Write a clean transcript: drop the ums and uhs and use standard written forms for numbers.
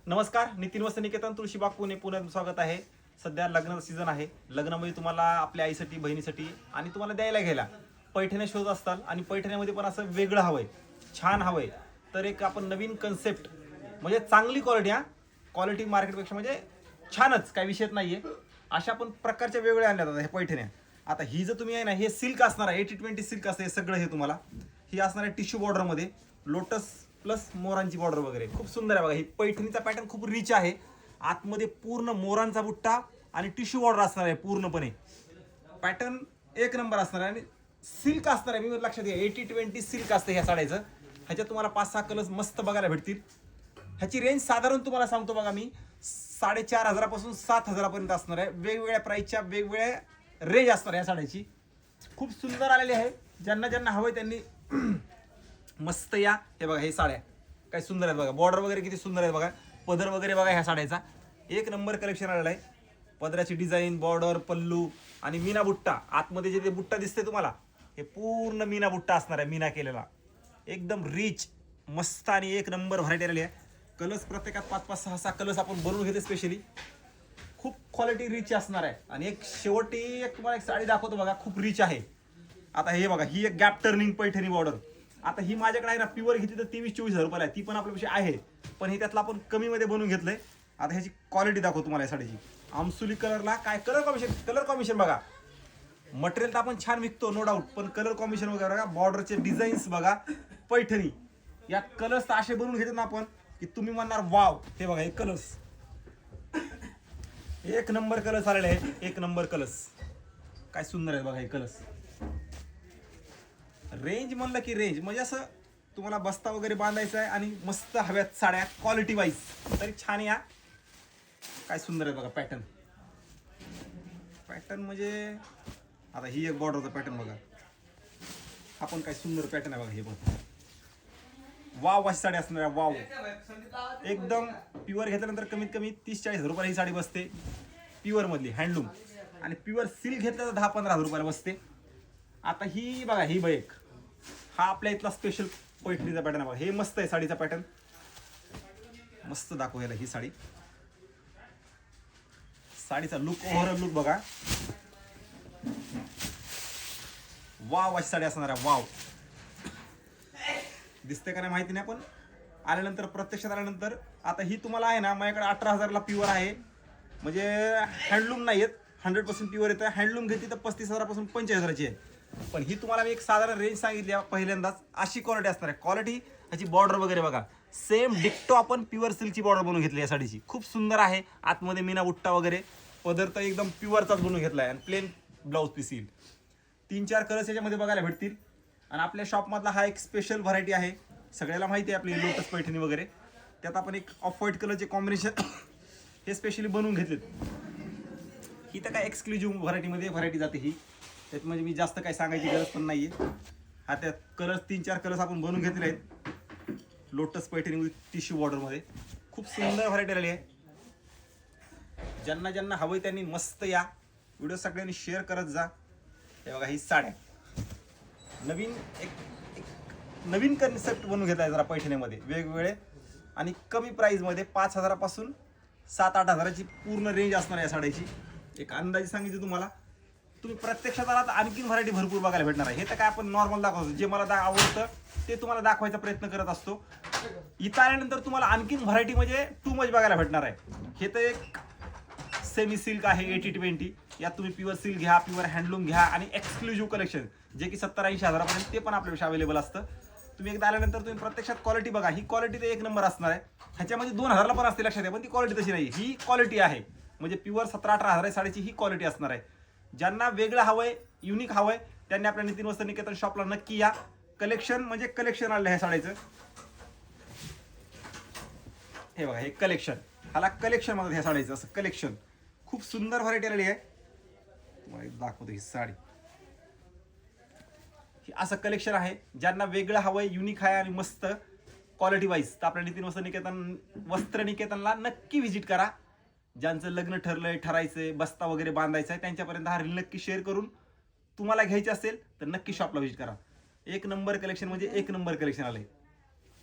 नमस्कार, नितीन वस्त्र निकेतन तुळशीबाग पुणे पुण्यात स्वागत आहे. सध्या लग्नाचा सीझन आहे. लग्नामध्ये तुम्हाला आपल्या आईसाठी, बहिणीसाठी आणि तुम्हाला द्यायला घ्यायला पैठण्या शोध असतात आणि पैठण्यामध्ये पण असं वेगळं हवंय, छान हवंय. तर एक आपण नवीन कन्सेप्ट म्हणजे चांगली क्वालिटी, क्वालिटी मार्केटपेक्षा म्हणजे छानच, काही विषयच नाहीये. अशा पण प्रकारच्या वेगवेगळ्या आणल्या जातात हे पैठण्या. आता ही जर तुम्ही आहे ना, हे सिल्क असणार आहे, 80-20 सिल्क असते हे सगळं. हे तुम्हाला ही असणार आहे टिश्यू बॉर्डरमध्ये, लोटस प्लस मोरांची बॉर्डर वगैरे खूप सुंदर आहे बघा. ही पैठणीचा पॅटर्न खूप रिच आहे. आतमध्ये पूर्ण मोरांचा बुट्टा आणि टिश्यू बॉर्डर असणार आहे. पूर्णपणे पॅटर्न एक नंबर असणार आहे आणि सिल्क असणार आहे. मी लक्षात घ्या, 80-20 सिल्क असते ह्या साड्याचं. ह्याच्यात तुम्हाला 5-6 कलर्स मस्त बघायला भेटतील. ह्याची रेंज साधारण तुम्हाला सांगतो बघा, मी 4,500 पासून 7,000 पर्यंत असणार आहे. वेगवेगळ्या प्राइसच्या वेगवेगळ्या रेंज असणार आहे या साड्याची. खूप सुंदर आलेली आहे. ज्यांना ज्यांना हवंय त्यांनी मस्त या. हे बघा, हे साड्या काय सुंदर आहेत बघा. बॉर्डर वगैरे किती सुंदर आहेत बघा. पदर वगैरे बघा ह्या साड्याचा एक नंबर कलेक्शन आलेला आहे. पदराची डिझाईन, बॉर्डर, पल्लू आणि मीना बुट्टा. आतमध्ये जे बुट्टा दिसते तुम्हाला, हे पूर्ण मीना बुट्टा असणार आहे. मीना केलेला एकदम रिच मस्त आणि एक नंबर व्हरायटी आलेली आहे. कलर्स प्रत्येकात 5-5, 6-6 कलर्स आपण बनवून घेते स्पेशली. खूप क्वालिटी रिच असणार आहे. आणि एक शेवटी एक तुम्हाला एक साडी दाखवतो बघा, खूप रिच आहे. आता हे बघा, ही एक गॅप टर्निंग पैठणी बॉर्डर. आता ही माझ्याकडे आहे ना, प्युअर घेतली तर 23-24 हजार रुपये आहे. ती पण आपल्यापेक्षा आहे, पण हे त्यातलं आपण कमीमध्ये बनवून घेतलंय. आता ह्याची क्वालिटी दाखवतो तुम्हाला या साडीची. आमसुली कलरला काय कलर कॉम्बिनेशन बघा. मटेरियल तर आपण छान विकतो नो डाऊट, पण कलर कॉम्बिनेशन वगैरे बघा, बॉर्डरचे डिझाईन्स बघा. पैठणी या कलर्स तर असे बनवून घेतो ना आपण की तुम्ही म्हणणार वाव. हे बघा, हे कलर्स एक नंबर कलर्स आलेले आहेत. एक नंबर कलर्स काय सुंदर आहेत बघा. हे कलर्स रेंज म्हणलं की रेंज म्हणजे असं तुम्हाला बस्ता वगैरे बांधायचा आहे आणि मस्त हव्यात साड्या क्वालिटी वाईज तरी छान. या काय सुंदर आहे बघा. पॅटर्न म्हणजे आता ही एक बॉर्डरचा पॅटर्न बघा. आपण काय सुंदर पॅटर्न आहे बघा. हे बघा, वाव अशी साडी असणार आहे. वाव एकदम प्युअर घेतल्यानंतर कमीत कमी 30-40 हजार रुपयाला ही साडी बसते. प्युअर मधली हँडलूम. आणि प्युअर सिल्क घेतलं तर 10-15 हजार रुपयाला बसते. आता ही बघा, ही एक हा आपल्या इथला स्पेशल पैठणीचा पॅटर्न आहे बघा. हे मस्त आहे साडीचा पॅटर्न. मस्त दाखवायला ही साडी. साडीचा लुक, ओव्हरऑल लुक बघा. वाव अशी साडी असणार आहे. वाव दिसते का नाही माहिती नाही, पण आल्यानंतर प्रत्यक्षात आल्यानंतर आता ही तुम्हाला आहे ना, माझ्याकडे 18,000ला प्युअर आहे. म्हणजे हँडलूम नाही आहेत, 100% प्युअर येतं. हँडलूम घेतली तर 35,000 पासून 45,000ची आहे. पण ही तुम्हाला मी एक साधारण रेंज सांगितली पहिल्यांदाच. अशी क्वालिटी असणार आहे. क्वालिटी ह्याची बॉर्डर वगैरे बघा, सेम डिक्टो आपण प्युअर सिल्कची बॉर्डर बनवून घेतली या साडीची. खूप सुंदर आहे. आतमध्ये मीना बुट्टा वगैरे, पदर तर एकदम प्युअरचाच बनवून घेतला आहे. आणि प्लेन ब्लाऊज पीस येईल. 3-4 कलर्स याच्यामध्ये बघायला भेटतील. आणि आपल्या शॉपमधला हा एक स्पेशल व्हरायटी आहे. सगळ्याला माहिती आहे आपली लोटस पैठणी वगैरे. त्यात आपण एक ऑफ व्हाईट कलरचे कॉम्बिनेशन हे स्पेशली बनवून घेतलेत. ही तर काय एक्सक्लुझिव्ह व्हरायटी जाते ही. त्यात म्हणजे मी जास्त काय सांगायची गरज पण नाहीये. हा त्यात कलर्स 3-4 कलर्स आपण बनवून घेतलेले आहेत लोटस पैठणी विथ टिश्यू बॉर्डरमध्ये. खूप सुंदर व्हरायटी आलेली आहे. ज्यांना ज्यांना हवंय त्यांनी मस्त या. व्हिडिओ सगळ्यांनी शेअर करत जा. हे बघा, ही साड्या नवीन कन्सेप्ट बनवून घेतलाय जरा पैठणीमध्ये वेगवेगळे आणि कमी प्राईजमध्ये. 5,000 पासून 7-8 हजाराची पूर्ण रेंज असणार या साड्याची. एक अंदाजे सांगितली तुम्हाला. तुम्ही प्रत्यक्षात आला तर आणखीन व्हरायटी भरपूर बघायला भेटणार आहे. हे तर काय आपण नॉर्मल दाखवतो, जे मला आवडतं ते तुम्हाला दाखवायचा प्रयत्न करत असतो. इथं आल्यानंतर तुम्हाला आणखीन व्हरायटी म्हणजे टू मच बघायला भेटणार आहे. हे तर एक सेमी सिल्क आहे 80-20. यात तुम्ही प्युअर सिल्क घ्या, प्युअर हँडलूम घ्या आणि एक्सक्लुझिव्ह कलेक्शन जे की 70-80 हजारापर्यंत ते पण आपल्यापेक्षा अवेलेबल असतं. तुम्ही एकदा आल्यानंतर तुम्ही प्रत्यक्षात क्वालिटी बघा. ही क्वालिटी तर एक नंबर असणार आहे. ह्याच्यामध्ये 2,000ला पण असते लक्षात घ्या, पण ती क्वालिटी तशी नाही. ही क्वालिटी आहे म्हणजे प्युअर 17-18 हजार साडीची ही क्वालिटी असणार आहे. ज्यांना वेगळं हवंय, युनिक हवंय, त्यांनी आपल्या नितीन वस्त्र निकेतन शॉपला नक्की या. कलेक्शन म्हणजे कलेक्शन आलेलं आहे साडीचं. हे बघा, हे कलेक्शन, ह्याला कलेक्शन म्हणतात ह्या साडीचं. असं कलेक्शन खूप सुंदर व्हरायटी आलेली आहे. तुम्हाला दाखवतो ही साडी. असं कलेक्शन आहे. ज्यांना वेगळं हवंय, युनिक आहे आणि मस्त क्वालिटी वाईज, तर आपल्या नितीन वस्त्र निकेतनला नक्की व्हिजिट करा. ज्यांचं लग्न ठरायचंय, बस्ता वगैरे बांधायचा आहे, त्यांच्यापर्यंत हा रील नक्की शेअर करून तुम्हाला घ्यायचे असेल तर नक्की शॉपला व्हिजिट करा. एक नंबर कलेक्शन म्हणजे एक नंबर कलेक्शन आलंय.